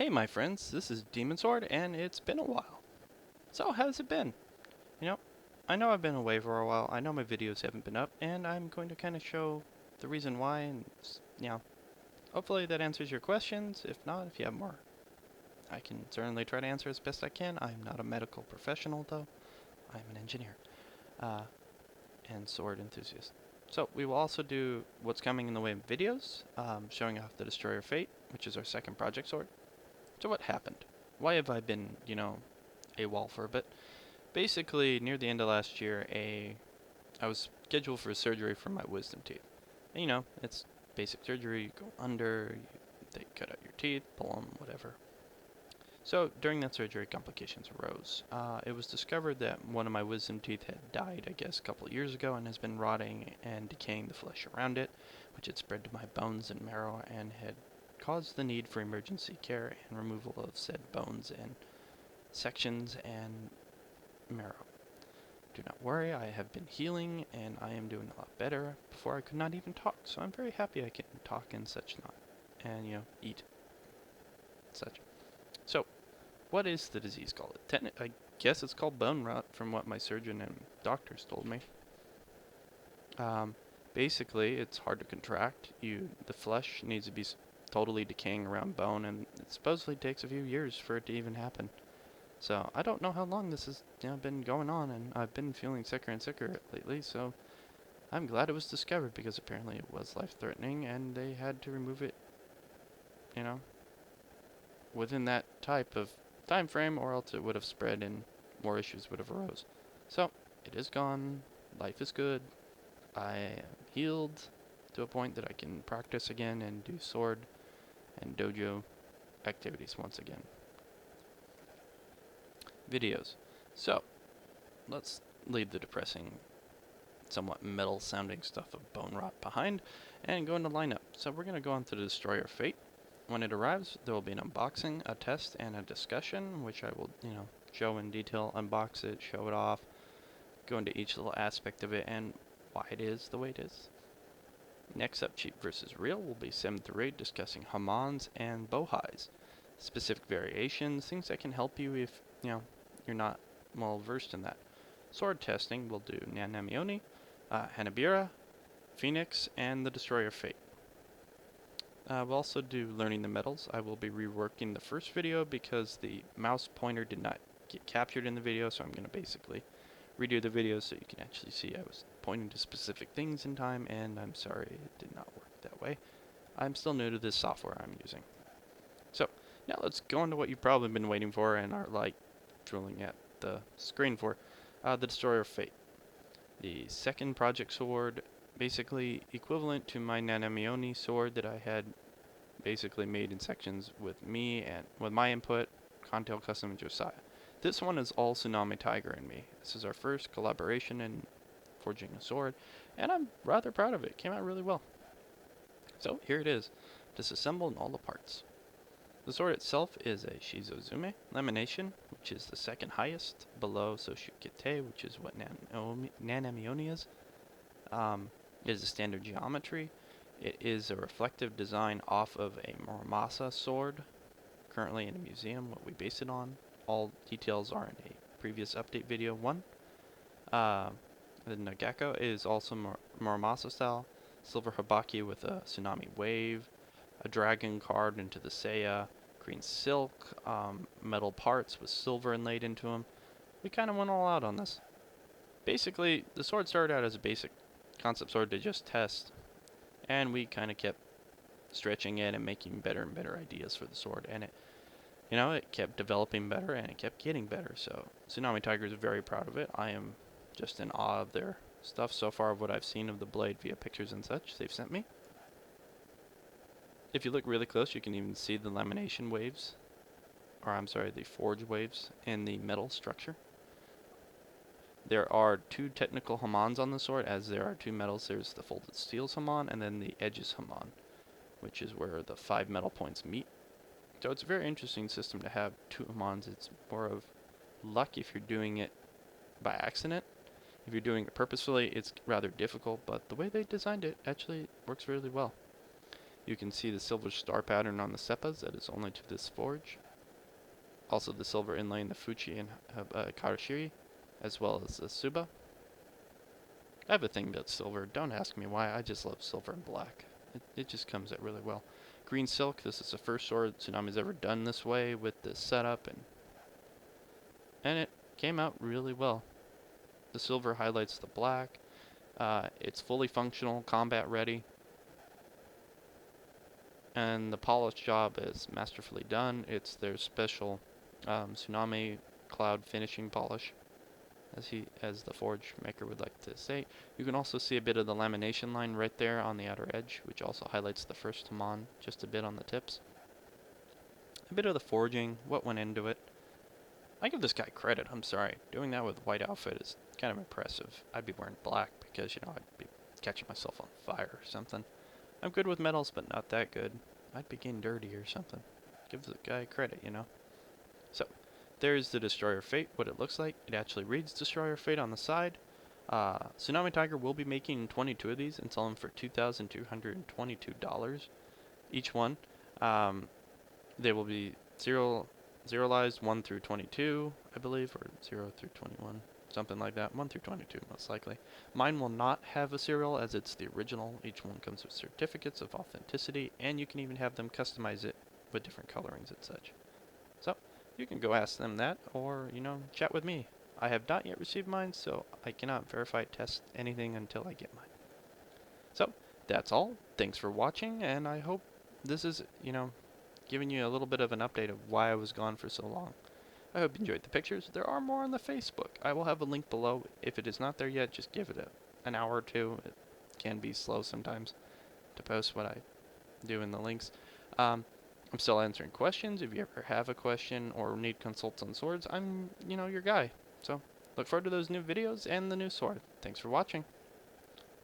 Hey my friends, this is DemonSword and it's been a while. So how's it been? You know, I know I've been away for a while, I know my videos haven't been up, and I'm going to kind of show the reason why, and hopefully that answers your questions. If not, if you have more, I can certainly try to answer as best I can. I'm not a medical professional though, I'm an engineer, uh, and sword enthusiast. So we will also do what's coming in the way of videos, showing off the Destroyer Fate, which is our second project sword. So what happened? Why have I been, AWOL for a bit? Basically, near the end of last year, I was scheduled for a surgery for my wisdom teeth. And, it's basic surgery. You go under, they cut out your teeth, pull them, whatever. So during that surgery, complications arose. It was discovered that one of my wisdom teeth had died, I guess, a couple of years ago, and has been rotting and decaying the flesh around it, which had spread to my bones and marrow and had caused the need for emergency care and removal of said bones and sections and marrow. Do not worry, I have been healing and I am doing a lot better. Before I could not even talk, so I'm very happy I can talk and such not, and eat such. So, what is the disease called? I guess it's called bone rot from what my surgeon and doctors told me. Basically, it's hard to contract. The flesh needs to be totally decaying around bone, and it supposedly takes a few years for it to even happen. So I don't know how long this has been going on, and I've been feeling sicker and sicker lately. So I'm glad it was discovered because apparently it was life-threatening, and they had to remove it, within that type of time frame, or else it would have spread and more issues would have arose. So it is gone. Life is good. I am healed to a point that I can practice again and do sword and dojo activities once again. Videos. So, let's leave the depressing, somewhat metal sounding stuff of bone rot behind and go into lineup. So we're going to go on to the Destroyer Fate. When it arrives, there will be an unboxing, a test, and a discussion, which I will, show in detail, unbox it, show it off, go into each little aspect of it and why it is the way it is. Next up, Cheap versus Real will be 7 through 8, discussing Hamons and Bohais. Specific variations, things that can help you if, you're not well versed in that. Sword testing, we'll do Nanamioni, Hanabira, Phoenix, and the Destroyer Fate. We'll also do Learning the Metals. I will be reworking the first video because the mouse pointer did not get captured in the video, so I'm going to basically redo the video so you can actually see I was pointing to specific things in time, and I'm sorry it did not work that way. I'm still new to this software I'm using. So, now let's go on to what you've probably been waiting for and are drooling at the screen for, the Destroyer Fate. The second project sword, basically equivalent to my Nanamioni sword that I had basically made in sections with me and with my input, Contail Custom, and Josiah. This one is all Tsunami Tiger and me. This is our first collaboration in forging a sword, and I'm rather proud of it. It came out really well. So here it is, disassembled in all the parts. The sword itself is a Shizozume lamination, which is the second highest, below Soshukite, which is what Nanamioni is. It is a standard geometry. It is a reflective design off of a Muramasa sword, currently in a museum, what we base it on. All details are in a previous update video 1. The Nagako is also Muramasa style, silver habaki with a tsunami wave, a dragon carved into the Seiya, green silk, metal parts with silver inlaid into them. We kind of went all out on this. Basically, the sword started out as a basic concept sword to just test, and we kind of kept stretching it and making better and better ideas for the sword, and it kept developing better and it kept getting better. So Tsunami Tiger is very proud of it. I am just in awe of their stuff so far, of what I've seen of the blade via pictures and such they've sent me. If you look really close, you can even see the lamination waves, or I'm sorry, the forge waves in the metal structure. There are 2 technical Hamons on the sword, as there are 2 metals. There's the folded steels Hamon and then the edges Hamon, which is where the 5 metal points meet. So it's a very interesting system to have 2 Hamons. It's more of luck if you're doing it by accident. If you're doing it purposefully, it's rather difficult, but the way they designed it actually works really well. You can see the silver star pattern on the seppas that is only to this forge. Also the silver inlay in the Fuchi and Karashiri, as well as the Suba. I have a thing about silver. Don't ask me why. I just love silver and black. It just comes out really well. Green silk. This is the first sword Tsunami's ever done this way with this setup, and it came out really well. The silver highlights the black. It's fully functional, combat ready, and the polish job is masterfully done. It's their special Tsunami cloud finishing polish, as the forge maker would like to say. You can also see a bit of the lamination line right there on the outer edge, which also highlights the first Tamon just a bit on the tips. A bit of the forging, what went into it. I give this guy credit, I'm sorry. Doing that with white outfit is kind of impressive. I'd be wearing black because, I'd be catching myself on fire or something. I'm good with metals, but not that good. I'd be getting dirty or something. Give the guy credit, So, there's the Destroyer Fate, what it looks like. It actually reads Destroyer Fate on the side. Tsunami Tiger will be making 22 of these and sell them for $2,222 each one. They will be serialized 1 through 22, I believe, or 0 through 21, something like that. 1 through 22, most likely. Mine will not have a serial, as it's the original. Each one comes with certificates of authenticity, and you can even have them customize it with different colorings and such. So, you can go ask them that, or, chat with me. I have not yet received mine, so I cannot verify, test anything until I get mine. So, that's all. Thanks for watching, and I hope this is, giving you a little bit of an update of why I was gone for so long. I hope you enjoyed the pictures. There are more on the Facebook. I will have a link below. If it is not there yet, just give it an hour or two. It can be slow sometimes to post what I do in the links. I'm still answering questions. If you ever have a question or need consults on swords, I'm, your guy. So, look forward to those new videos and the new sword. Thanks for watching.